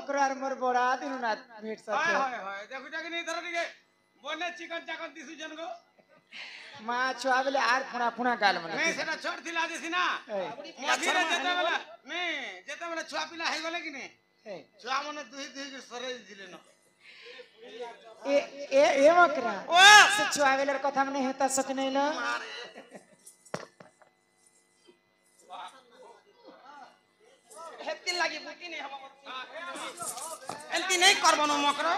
मकरार मोर बड़ा दिन ना भेट सके हाय हाय हाय देखु जाके नहीं धर दिगे बने चिकन चाकन दिसु जन गो मां छुआ बेले आर फुणा फुणा गाल मने मैं सेना छोड़ दिला देसी ना मझिरे जेते बेला मैं जेते बेला छुआ पिला हे गले कि नहीं छुआ मने दुही दुही के सरे दिले न ए मकरा ओ से छुआ बेले कथा मने हेता सक नहीं ल हेती लागी बुटी नहीं हम एंती नहीं करबनो मकरो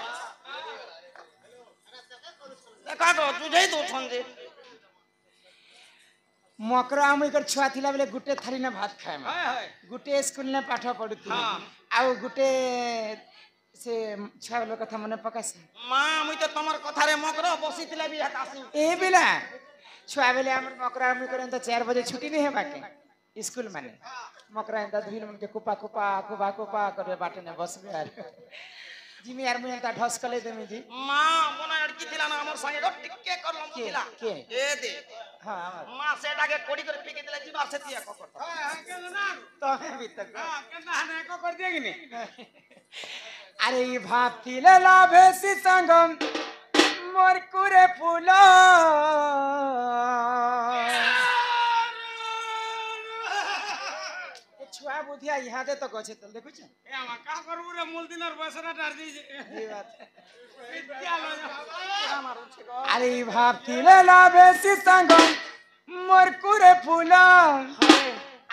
देखा तो तुझे तो ठंडे मकरा हम इकर छुआ थिला बेले गुटे थाली ना भात खाए में हाय हाय गुटे स्कूल ने पाठ पढुती हां आ गुटे से छुआ बेले कथा मने पकास मां मुई तो तमर कथा रे मकरो बसितिला भी हतासी ए बेला छुआ बेले हमर मकरा हम करन त 4 बजे छुट्टी नहीं है बाके स्कूल माने मकरा इंदा धीर मन के कुपा कुपा कुपा कुपा करे बाटे ने बसबे यार जिमी यार मुई ता ढस कले देमी जी मां मोना अड़की थिला ना हमर संगे गो टिक्के करलम थिला के ए दे हां मां सेटा के कोड़ी कर पीके दिला जीवा से तिया को हाय हाय के ना तो भी तक हां केना हने को कर दिए कि नहीं अरे ई भात थिले लाभे सी संगम मोर कुरे फूला छुआ बुधिया यहाँ दे तो गछे तो देखु छ ए हम का करबु रे मूल दिन और बसरा डार दी ये बात विद्यालय हमारो छे गो अरे भाबतिले लाभे सी संगम मोर कुरे फूला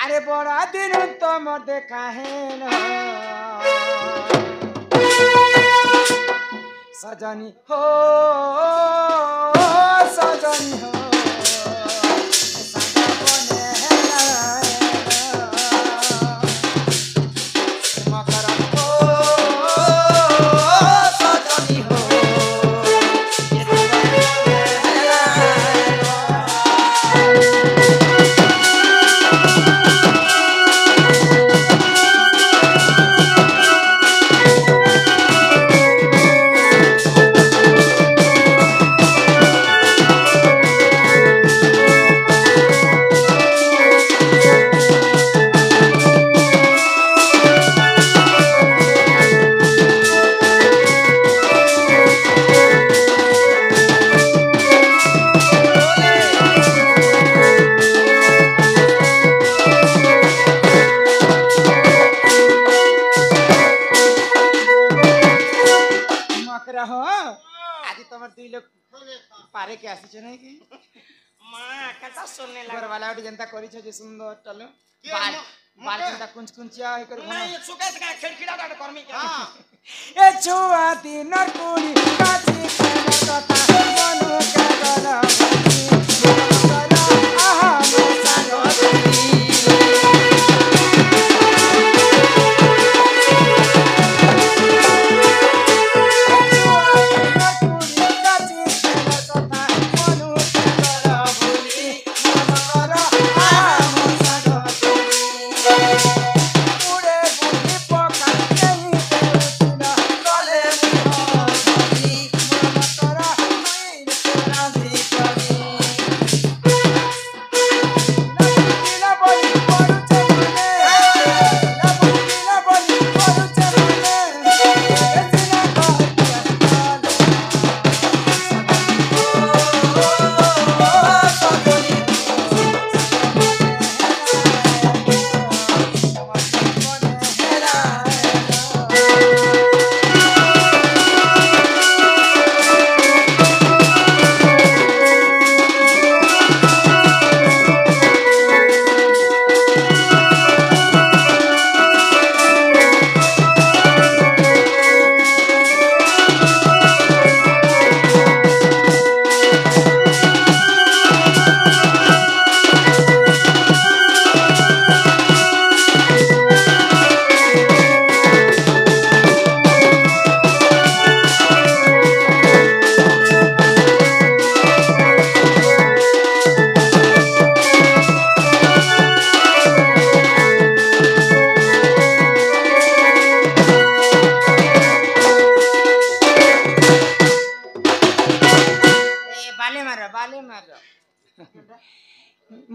अरे बड़ा दिन तो मोर देखा है न सजनी हो सजनी हो पारे के आसी छ नहीं की मां कता सुनने लगा घर वाला जनता करी छ जे सुंदर टल बाल बाल जनता कुंच कुंचिया है कर नहीं सुकेश का खिड़खिड़ा डाट कर्मी के हां ए छुआ दिनर कुड़ी काची कथा मनु के गला आहा मोसा गोती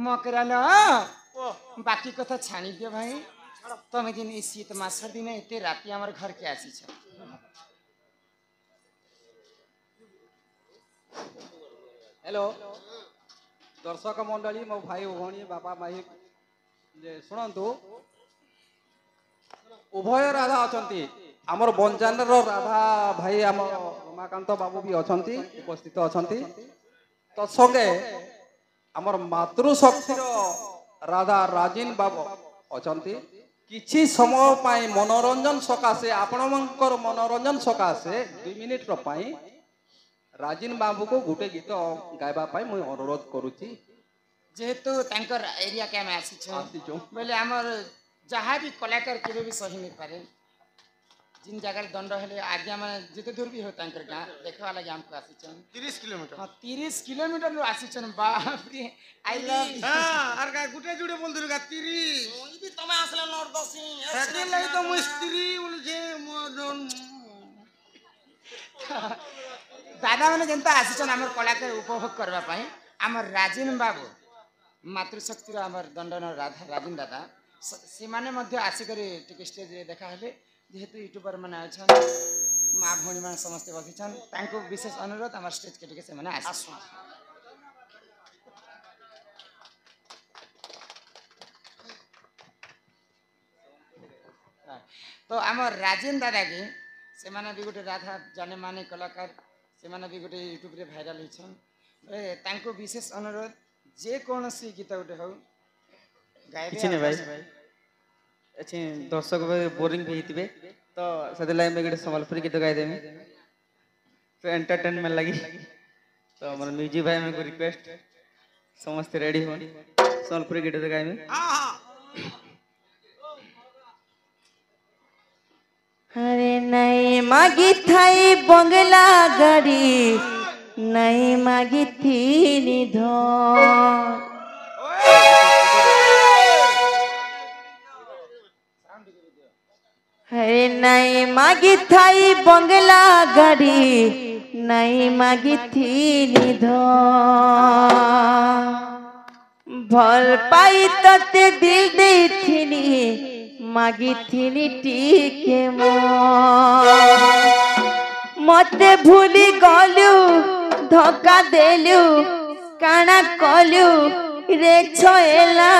मकरा न बाकी कथा छाणी दियो भाई तमे दिन ई शीत मास दिन एते राति हमर घर के आसी छ हेलो दर्शक मंडली मो भाई भौणी बापा माई जे शुणु उभय राधा अच्छा आमर बंजान राधा भाई आम रमाकांत बाबू भी अच्छा उपस्थित अच्छा तत्संगे आमर मातृशक्तिर राधा राजीन बाबू अच्छा किछि समय पाई मनोरंजन सकाशे आपणकर मनोरंजन सकाशे 2 मिनिट पाई राजीन बाबू को गोटे गीत गायबा पाई मुझे अनुरोध करुच्ची जेहेतु तांकर एरिया के में आसी छ बोले हमर जहाँ भी कलाकार केबे भी सही नहीं पारे जिन जगह दंड हेले आज्ञा माने जिते दूर भी हो तांकर गां देखवा लगे हमको आसी छ 30 किलोमीटर हां 30 किलोमीटर रो आसी छ बाप रे आई लव हां आर का गुटे जुड़े बोल दिलगा 30 ई भी तमे आसले नरदसी एके लागि तो मु स्त्री बोल जे दादा मैंने जनता आसी छ हमर कलाकार उपभोग करबा पाई हमर राजीन बाबू मातृशक्तिर हमर दंडन राधा राजीन दादा से माने मध्य आसी करी टिके स्टेज रे देखा हले जेहेतु यूट्यूबर माने आछन माँ भौणी मान समस्त बसी छन तांको विशेष अनुरोध हमर स्टेज के टिके से माने आसु तो हमर राजीन दादा के से माने भी गोटे राधा जाने माने कलाकार से माने भी गोटे यूट्यूब रे वायरल हिछन तांको विशेष अनुरोध जे कोनसी गीत उठे हो गाइबे किछ नै भाई अच्छे दर्शक बोरिंग भी हितबे तो सदे लाइन में गटे संबलपुरी गीत गाइ देमी तो एंटरटेनमेंट लगी तो हमर म्यूजिक भाई में को रिक्वेस्ट समस्त रेडी हो संबलपुरी गीत गाइमी हां हां अरे नहीं मागी थाई बंगला गाड़ी नहीं मागी थी निधन अरे नहीं मागी थाई बंगला गाड़ी नहीं मागी थी निधन भल पाई तते दिल दे थीनी मागी थीनी टीके मते भूली गलु धोखा देलु काना कलु रे छेला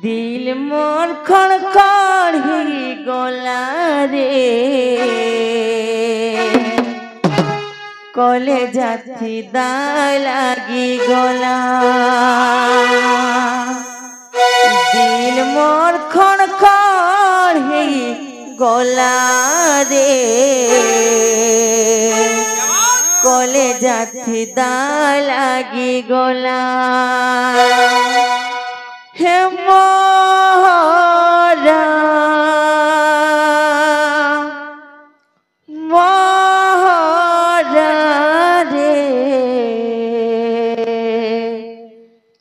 दिल मोर खड़खड़ ही गोला रे कले जाती दा लागी गोला दिल मोर खड़खड़ ही गोला रे कले जाती दा लागी गोला हे मोरा मोरा रे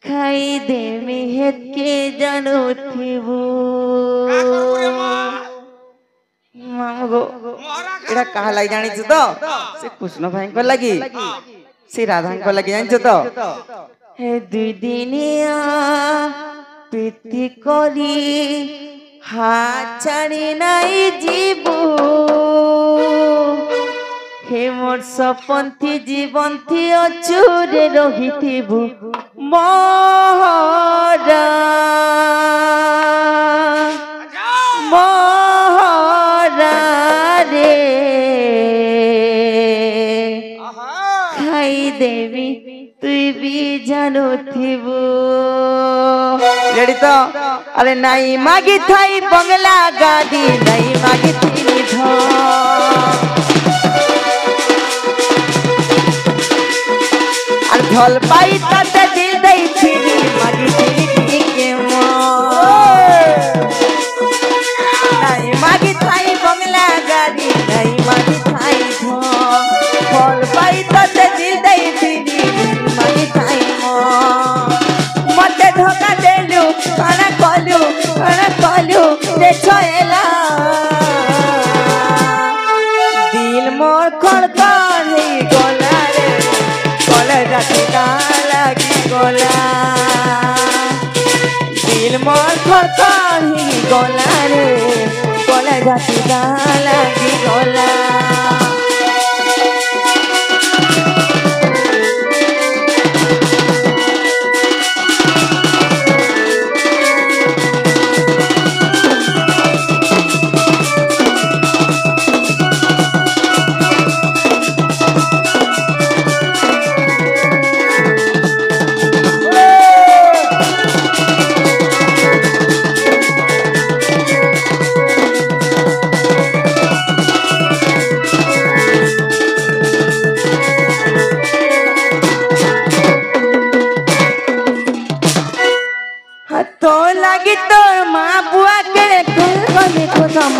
खाई दे मेहत के जानो थिबू मामगो एड़ा कहा लगी जानी तो से कृष्ण भाई को लगी से राधा को लगी जानी तो हे दुई दिनिया प्रीति करी हाथ छाड़ी नहीं जीवू हे मोर सपन थी जीवन थी अचूरे रहिथिबू मोहरा मोहरा रे खाई देवी तुई भी जानो थिबू रेडी तो अरे नहीं मागी थाई बंगला गाड़ी नहीं मागी थी और ढोल पाई तते दिल दई थी मागी थी के नहीं मागी थाई बंगला गाड़ी नहीं मागी थाई ढोल पाई तते दिल दई थी मागी थाई मते धोखा देलु काना कलु रे छेला दिल मोर खड़खड़ ही गोला रे कले जाती बढ़ी गला रे गला जाती लागी गला तो लगी तोर माँ बुआ के कभी खुशम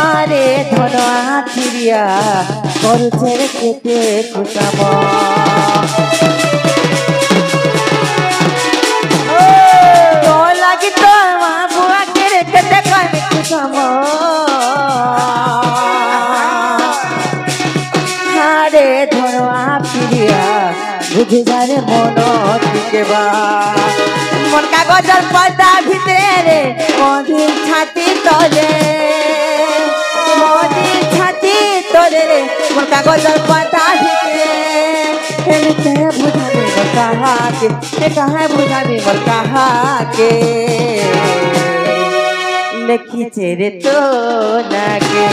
আরে ধরা ফিরিয়া করছে কেটে খুশাম তো লাগি তোর মা বুয়া কে কেটে কবে খুশাম আরে ধরা ফিরিয়া বুঝে যারে মন থেকে বা মন কাগজের পর্দা ভিতরে মদির ছাতি তলে মদির ছাতি তলে রে মন কাগজের পর্দা ভিতরে এমতে বুঝাবে মোর কাহাকে এ কাহে বুঝাবে মোর কাহাকে লিখিছে রে তো নাকে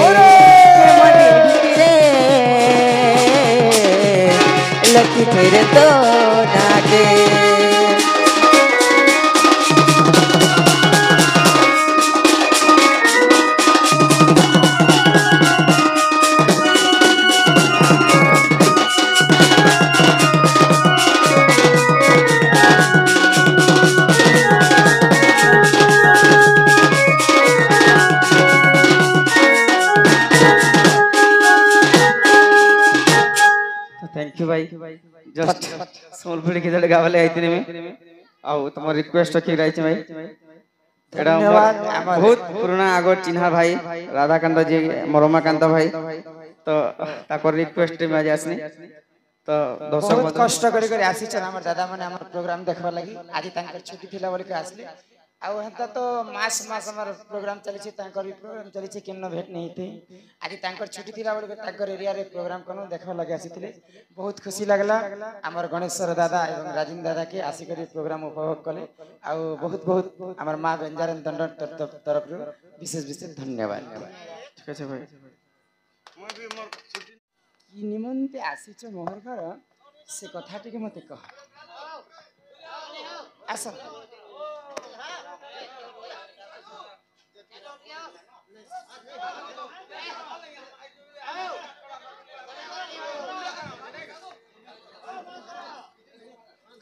মদির ভিতরে লিখিছে রে তো নাকে थैंक यू भाई जस्ट सोलपुरी के जड़े गावले आई थी में आओ तुम्हार रिक्वेस्ट रखी रही भाई एडा बहुत पुराना आगो चिन्हा भाई राधाकांत जी मरमाकांत भाई तो ताकर रिक्वेस्ट में आज आसनी तो दर्शक बहुत कष्ट करी करी आसी छन हमर दादा माने हमर प्रोग्राम देखबा लागि आज तांकर छुट्टी थिला बोली के आसले आ हेता तो मास मास हमर प्रोग्राम चली छी तांकर भी प्रोग्राम चली छी केनो भेट नहीं थी आज तांकर छुट्टी थिला बोली के तांकर एरिया रे प्रोग्राम कोनो देखबा लागि आसीथिले बहुत खुशी लागला हमर गणेश्वर दादा एवं राजिन दादा के आसी करी प्रोग्राम उपभोग कले आ बहुत बहुत हमर मां बेंजारन दंड तरफ विशेष विशेष धन्यवाद ठीक है भाई ମୁଁ ବି ମୋର ଛୁଟି কি নিমন্তে আসিছ মোহর ঘর সে কথাটিকে মতে কহ আস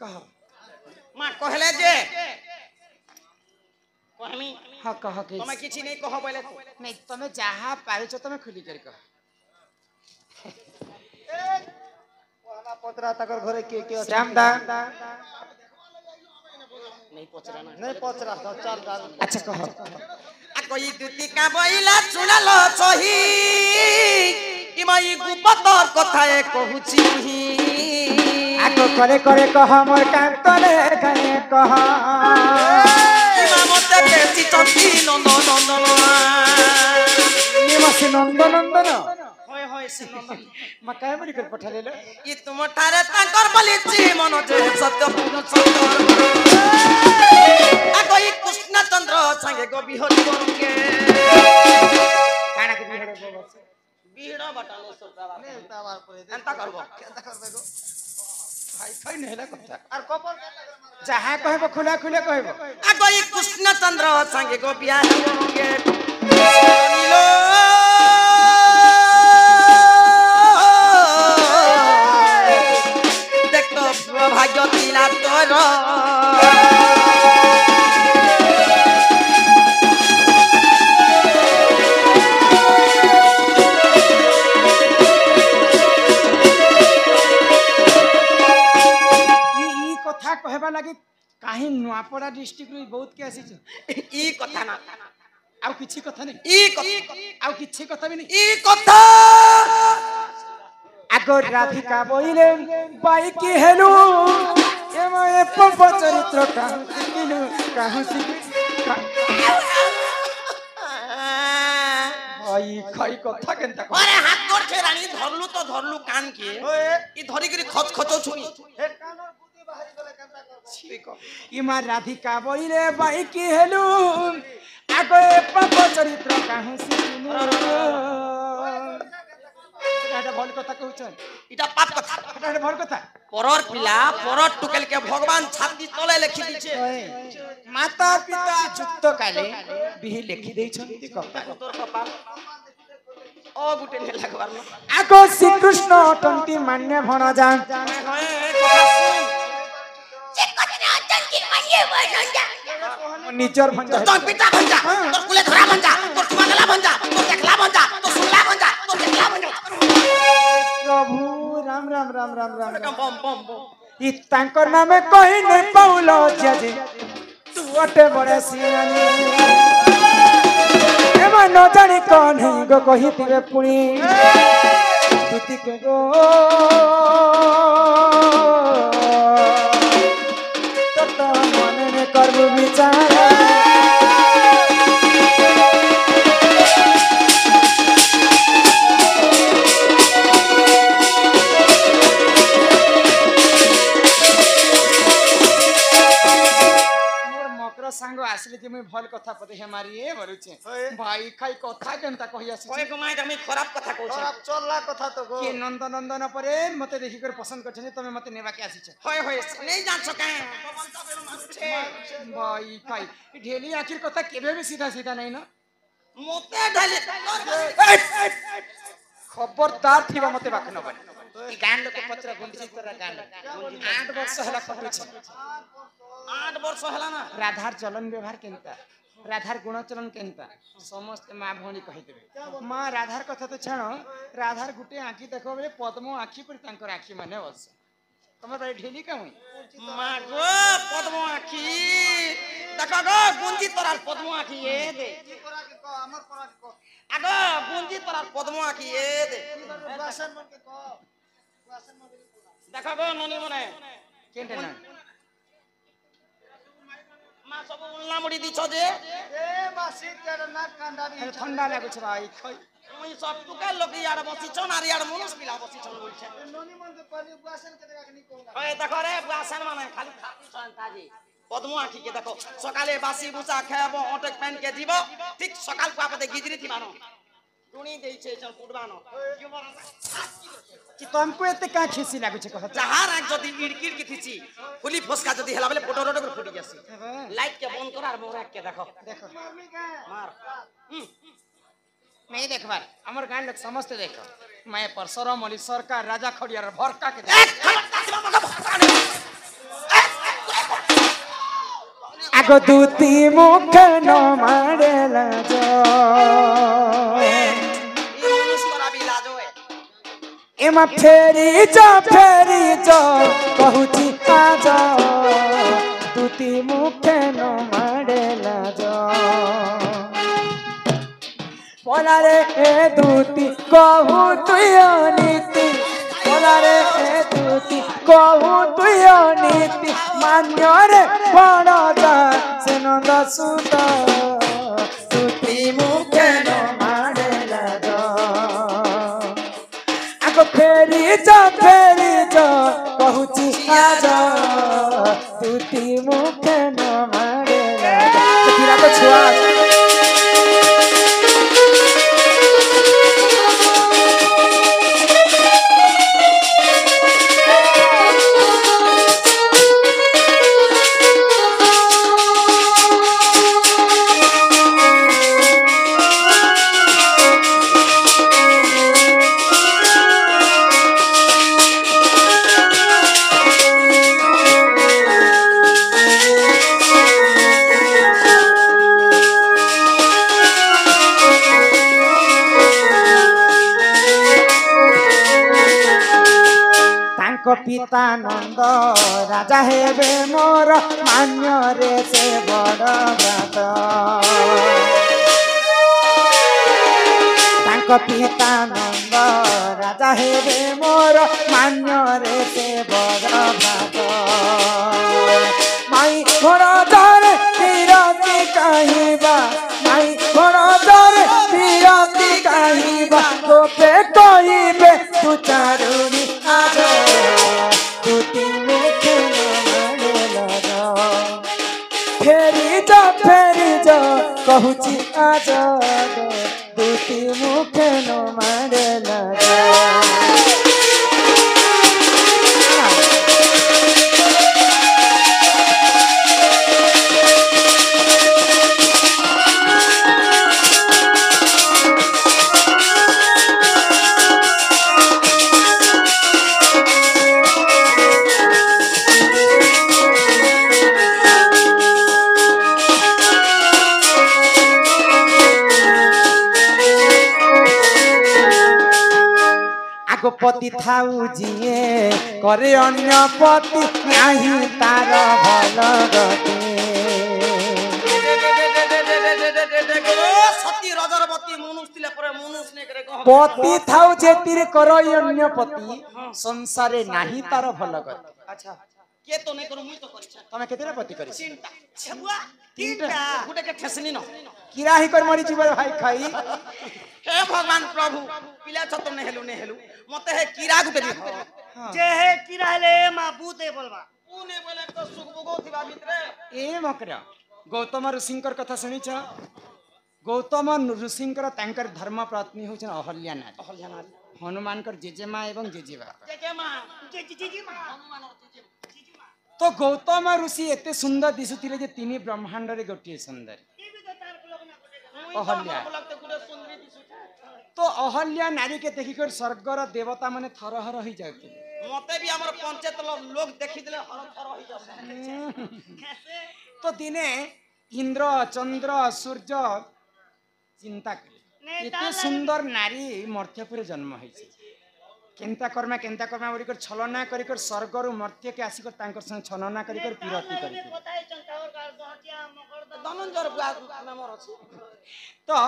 কহ মা কহলে যে কহমি হ্যাঁ কহ কি তুমি কিছু নেই কহ বলে नहीं তুমি যাহা পারিছ তুমি খুলি করে কহ ପଚରା ତାଙ୍କର ଘରେ କିଏ କିଏ ଅଛି শ্যাম দা नहीं पचरा ना ନାଇଁ ପଚରା ଚାଲ আচ্ছা কহ আকই দুতি কা বইলা শুনালো সহি ইমাই গুপতর কথায় কহুছি আগ করে করে কহ মোর কান্তলে গায়ে কহ ইমা মতে বেশি চন্তি নন্দন নন্দন নিমসি নন্দন নন্দন হয় হয় সে নন্দন মকায় মরি করে পঠালেলো ই তুমঠারে তাঙ্কর বলিছি মন যে সত্য সত্য আকই কৃষ্ণচন্দ্র সঙ্গে গো বিহরি বরঙ্গে কানা কি বিহড়ে ববস বিহড় বাটালে সরদাবা এন্তা করব ভাই খাই নেলা কথা আর কপর যাহা কহব খুলা খুলে কহব আকই কৃষ্ণচন্দ্র সঙ্গে গো বিয়া বরঙ্গে নীল দেখতো ভাগ্য দিলা তোর ই কথা কহবা লাগি কাহি নুয়াপড়া ডিস্ট্রিক্ট ରୁ বহুত কে আসিছ ই কথা না ଆଉ କିଛି କଥା ନାହିଁ ই কথা ଆଉ କିଛି କଥା ବି ନାହିଁ ই কথা আগর রাধিকা বইলে বাইকি হেলু এময়ে পব চরিত্র কাহু শিখিলু কাহু শিখি ভাই খাই কথা কেনতা কহ আরে হাত ধরছে রানী ধরলু কান কে ই ধরি করে খচ খচও ছুনি ইমা রাধিকা বইলে বাইকি হেলু আগর পব চরিত্র কাহু শিখিলু এটা ভাল কথা কହୁছন এটা পাপ কথা এটা ভাল কথা পরর পিলা পরর টুকেল কে ভগবান ছাতি তলে লেখি দিছে মাতা পিতা যুক্ত কালে বিহি লেখি দেইছন্তি কথা তোর কপাল ও গুটে নে লাগবার না আগো শ্রীকৃষ্ণ অটন্তি মান্য ভণজা নিজর ভঞ্জা তোর পিতা ভঞ্জা তোর কুলে ধরা ভঞ্জা তোর সুমাগলা ভঞ্জা তোর দেখলা ভঞ্জা তোর শুনলা ভঞ্জা তোর দেখলা ভঞ্জা প্রভু রাম রাম রাম রাম রাম বম বম বম ই তাঙ্কর নামে কই নে পাউলো জাজি তু অটে বড়ে সিয়ানি এমা ন জানি কোন গো কহিতিবে পুনি তুতিকে গো তত মনে নে করবু বিচার सांग आसले कि मुई भल कथा पते हे मारिए मरुचे भाई खाई कथा केनता कहि आसी कोई को माय तमे खराब कथा कहछ खराब चलला कथा तो गो के नंदन परे मते देखि कर पसंद करछनी तमे मते नेबा के आसी छ होय होय नहीं जान सके भाई खाई ढेली आखिर कथा केबे भी सीधा सीधा नहीं न मोते ढाले खबरदार थिबा मते बाख न बने ई गान लोक पत्र गुंडी तोरा गान 8 वर्ष हला खटु छ 8 वर्ष हला ना राधार चलन व्यवहार केनता राधार गुणचरण केनता समस्त माँ भौणी कहि देबे माँ राधार कथा तो छाण राधार गुटे आखी देखो बे पद्म आखी पर तांकर आखी माने बस तमे भाई ढेली का हुई माँ गो पद्म आखी देखो गो गुंजी तोरा पद्म आखी ए दे आगो गुंजी तोरा पद्म आखी ए दे देखो गो ननी मने केनते ना माँ सब उल्ला मुड़ी दी छो जे ए मासी तेरा नाक कांडा दी ठंडा लागो छ भाई खै मुई सब तुका लोग यार बसी छन आर यार मनुष पिला बसी छन बोल छे नोनी मन के पाली बुआसन के देखा नि कोला ओए देखो रे बुआसन माने खाली खाती छन ताजी पद्म आखी के देखो सकाले बासी बुसा खाबो ओटक पेन के जीवो ठीक सकाल को आपते गिजरी थिबानो टुणी देई छे छन कुडबानो कि तुमको एते का खिसी लागो छ कह जहार आग जदी इड़किड़ के थिची फुली फसका जदी हला बेले फोटो रोटो फुटी जासी लाइट के बंद कर आर मोरा के देखो देखो मार नहीं देखबार हमर गान लोग समस्त देखो मैं परसरम अली सरकार राजा खड़ियार भरका के आगो दूती मुख न मारेला जो एमा फेरी जा कहूची आ जा दूती मुख न मारेला जो बोला रे ए दूती कहू तुयो नीति बोला रे ए दूती कहू तुयो नीति मान्य रे बणदा से नंद सुत दूती मुख न मारेला जो आगो फेरी जा कहूची आजा दूती मुख न मारेला जो तो छुआ पिता नंद राजा हेबे मोर मान्य रे से बड़ व्रत तांको पिता नंद राजा हे रे मोर मान्य रे से बड़ भाग माई घोड़ा दर तीरती कहिबा माई घोड़ा दर तीरती कहिबा गोपे कहिबे तू चारुणी आज तू तीने फेरी जा कहूची आज दूती मुखे नो मारे लगा पति थाऊ जिए करे अन्य पति नाही तार भल गति सती रजरवती मनुष तिले परे मनुष ने करे कह पति थाऊ जेतिर करो अन्य पति संसारे नाही तार भल गति अच्छा के तो नहीं करू मुई तो करी तमे केतेरा पति करी तीनटा छबुआ तीनटा गुटे के ठेसनी न किराही कर मरी जीव भाई खाई हे भगवान प्रभु पिला छ तो ने हेलु मते हे कीरा गुटे दी जे हे कीरा हेले मा बूते बोलबा उने बोले तो सुख भोगो थिबा मित्र ए मकरा गौतम ऋषिंकर कथा सुनिछ गौतम ऋषिंकर तांकर धर्म पत्नी होछन अहल्या नारी हनुमान कर जेजेमा एवं जेजेबा जेजेमा जेजेमा हनुमान जेजेमा तो गौतम ऋषि एते सुंदर दिसुथिले जे तिनी ब्रह्मांड रे गोटिए सुंदर अहल्या तो अहल्या नारी के देखिकर स्वर्गर देवता माने थरहर हो जाते मते भी हमर पंचायत लोग देखि देले हर थर हो जाते तो दिने इंद्र चंद्र सूर्य चिंता करे एते सुंदर नारी मर्त्यपुर जन्म होइছে केंता कर्मा बोली कर छलना करी कर स्वर्ग रु मर्त्य के आसी कर तांकर संग छलना करी कर पिरती करी धनंजय नाम अछि तो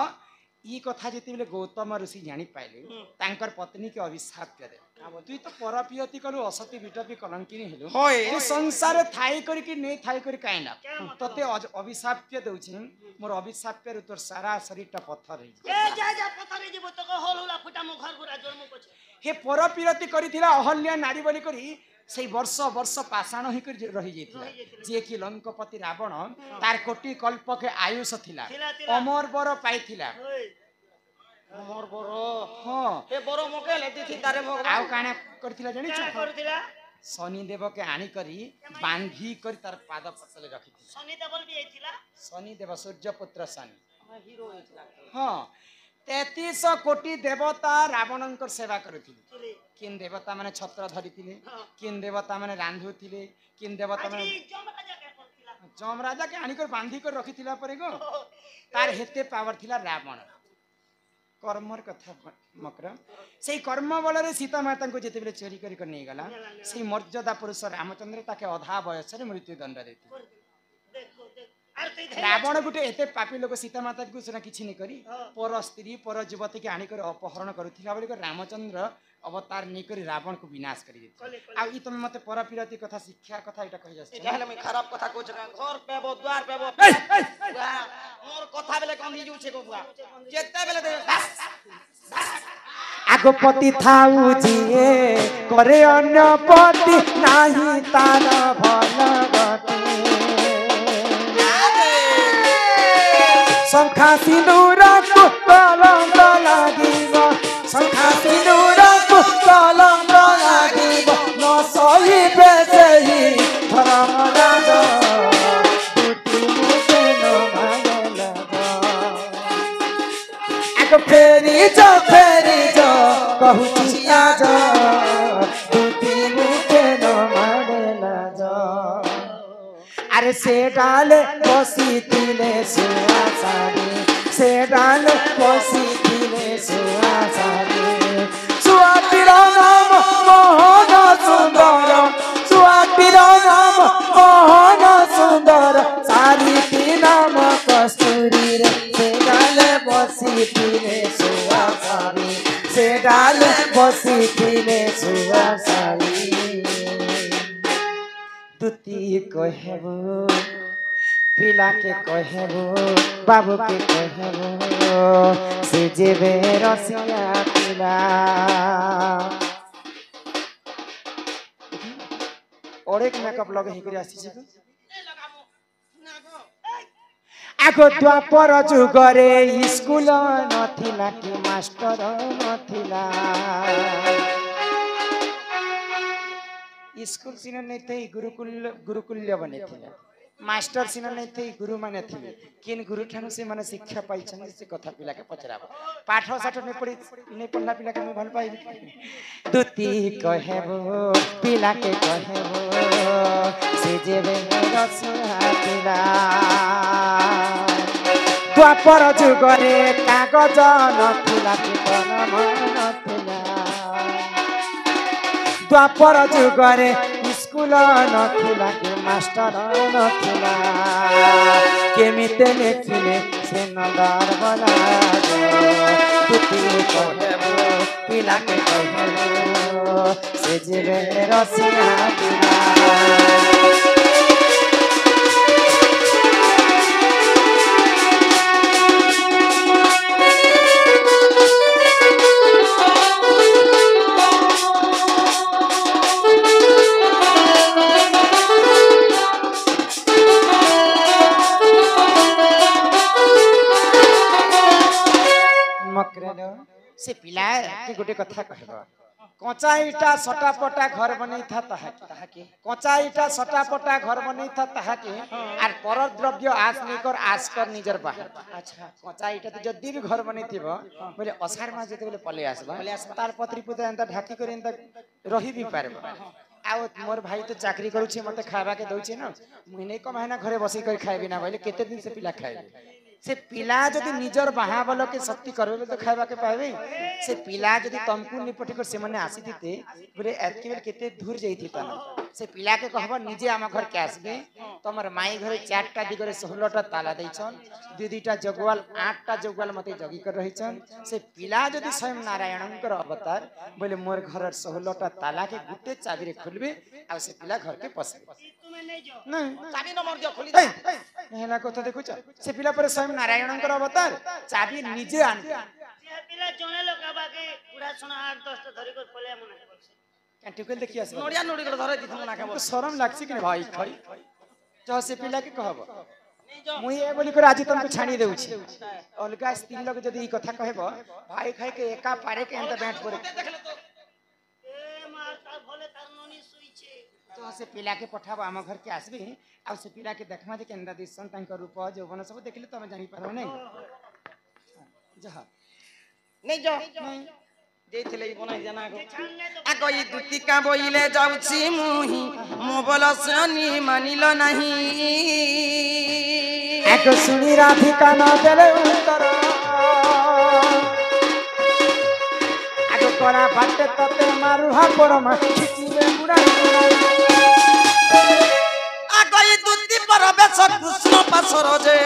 ई कथा जेते बेले गौतम ऋषि जानि पाइले तांकर पत्नी के अभिशाप दे तुई तो परपियती कलु असती बिटपी कलंकिनी हेलु तू संसार थाई करी कि नै थाई करी काइना तते अभिशाप देउछि मोर अभिशाप रे तोर सारा शरीर टा पत्थर हे ए जा पत्थर हे जीव तो होल होला फुटा मो घर गुरा जन्म पछ हे परपियती करिथिला अहल्या नारी बोली करी से वर्ष वर्ष पाषाण ही कर रही जेथिला जे कि लंकापति रावण तार कोटि कल्प के आयुष थिला अमर बर पाइथिला अमर बर हां हे बर मके लेती थी तारे भगवान आउ काना करथिला जानि छु करथिला शनि देव के आनी करी बांधी कर तार पाद पसले रखिथिला शनि देव भी आइथिला शनि देव सूर्य पुत्र शनि हीरो आइथिला हां 33 कोटी देवता रावणंकर सेवा करथिले किन देवता माने छत्र धरिथिले किन देवता माने रांधुथिले किन देवता माने जम राजा के आनी कर बांधी कर रखिथिला परे गो तार हेते पावर थिला रावण कर्मर कथा मकर सेई कर्म बल रे सीता माता को जेते बेले चोरी करी कर नै गला सेई मर्यादा पुरुष रामचंद्र ताके अधा बयस रे मृत्यु दंड देथि रावण गुटे एते पापी लोक सीता माता को सुना किछि नै करी पर स्त्री पर युवती के आनी कर अपहरण करूथिला बोली कर रामचंद्र अवतार नै करी रावण को विनाश करी देथि आ ई तमे मते परपिरती कथा शिक्षा कथा एटा कहि जास एटा हेले मैं खराब कथा को जगह घर पेबो द्वार पेबो मोर कथा बेले कंधी जू छे को बुआ जेते बेले दे आगो पति थाऊ जिए करे अन्य पति नाही तार भल गति शंखा सिंदूर को कलंक लागिब शंखा सिंदूर को कलंक लागिब न सही बेचही धर्म राज दुति मुखे न भागल आगो फेरी जो कहूची आज दुति मुखे न भागल अरे से डाले बसी तिले सुआसारी से डाले बसी तिले सुआसारी सुआतीर नाम मोहन सुंदर सुआतीर नाम मोहन सुंदर सारी नाम कस्तूरी रे से डाले बसी तिले सुआसारी से डाले ବସିଥିଲେ ସୁଆସାରୀ ତୁତି କହେବୁ ପିଲାକେ କହେବୁ ବାବୁକେ କହେବୁ ସେ ଯେବେ ରସିଆ ପିଲା ଅନେକ ମେକଅପ୍ ଲଗେଇ ହେଇକରି ଆସିଛି ଆଗ ଦ୍ୱାପର ଯୁଗରେ ସ୍କୁଲ ନଥିଲା କି ମାଷ୍ଟର ନଥିଲା स्कूल सिना नहीं थे गुरुकुल्य बने थे मास्टर सिना नहीं थे गुरु माने थे किन गुरु ठानु से माने शिक्षा पाई छन से कथा पिला के पचराब पाठ साठ नहीं पढ़ला पिला के भल पाई दुती कहेबो पिला के कहेबो से जेबे रसुआ पिला द्वापर जुगरे कागज नथिला कि कलम नथिला द्वापर जुगरे स्कूल नथिला कि मास्टर नथिला केमिते लेखिले से नंदर बना तुती कहेबो पिला के कहेबो से जेबे रसिया पिला से पिला कि गोटे कथा कहब कचा इटा सटापटा घर बनै था ताहाके कचा इटा सटापटा घर बनै था ताहाके आर पर द्रव्य आस नहीं कर आस कर निजर बाहर अच्छा कचा इटा तो जदी भी घर बनै थिबो बोले असार मा जते बोले पले आसबा तार पत्री पुते एंता ढाकी कर एंता रही भी पारबो आ मोर भाई तो चाकरी करू छे मते खाबा के दउ छे न महीने को महीना घरे बसी कर खाइबी ना बोले केते दिन से पिला खाइबे से पिला जदि निजर बाहा बल के शक्ति करबे तो खाइबा के पाइबे से पिला जदि तमकु निपटी कर से माने आसी दिते बोले एतके बेल केते दूर जइथि तन से पिला के कहबो निजे आम घर के आसबे तमर माई घरे 4टा दिगरे 16टा ताला दैछन दुईटा जगवाल 8टा जगवाल मते जगी कर रहिछन से पिला जदि स्वयं नारायणकर अवतार बोले मोर घर 16टा ताला के गुटे चाबी रे खोलबे आ से पिला घर के पसबे नहीं चाबी नंबर दियो खोली हेला कथा देखुछ से पिला पर स्वयं नारायणकर अवतार चाबी निजे आन पिला जने लोकाबा के पूरा सुना 8-10 टा धरि कर पले मना करछ कैंटिकल देखि आस नोडिया नोडी कर धरे दिथु ना खाबो शरम लागछि कि भाई खई जो से पिला के कहब मुई ए बोली कर आज तुमको छानी देउ छी अलगा स्त्री लोग जदी ई कथा कहबो भाई खाई के एका पारे के अंत बैठ पड़े ए मार ता भले तार ननी सुई छे तो से पिला के पठाबो हम घर के आसबे आ से पिला के देखमा जे केंदा दिसन तांकर रूप यौवन सब देखले तमे जानि पारो नै जहा नहीं जो जेथिले बनाई जाना को आगो ई दुती का बोइले जाउछी मुही मोबल सनी मानिलो नहीं आगो सुनी राधिका न देले उत्तर आगो कोरा बाटे तते मारू हा परमा खिचिले बुड़ा आगो ई दुती पर बेस कृष्ण पासर जे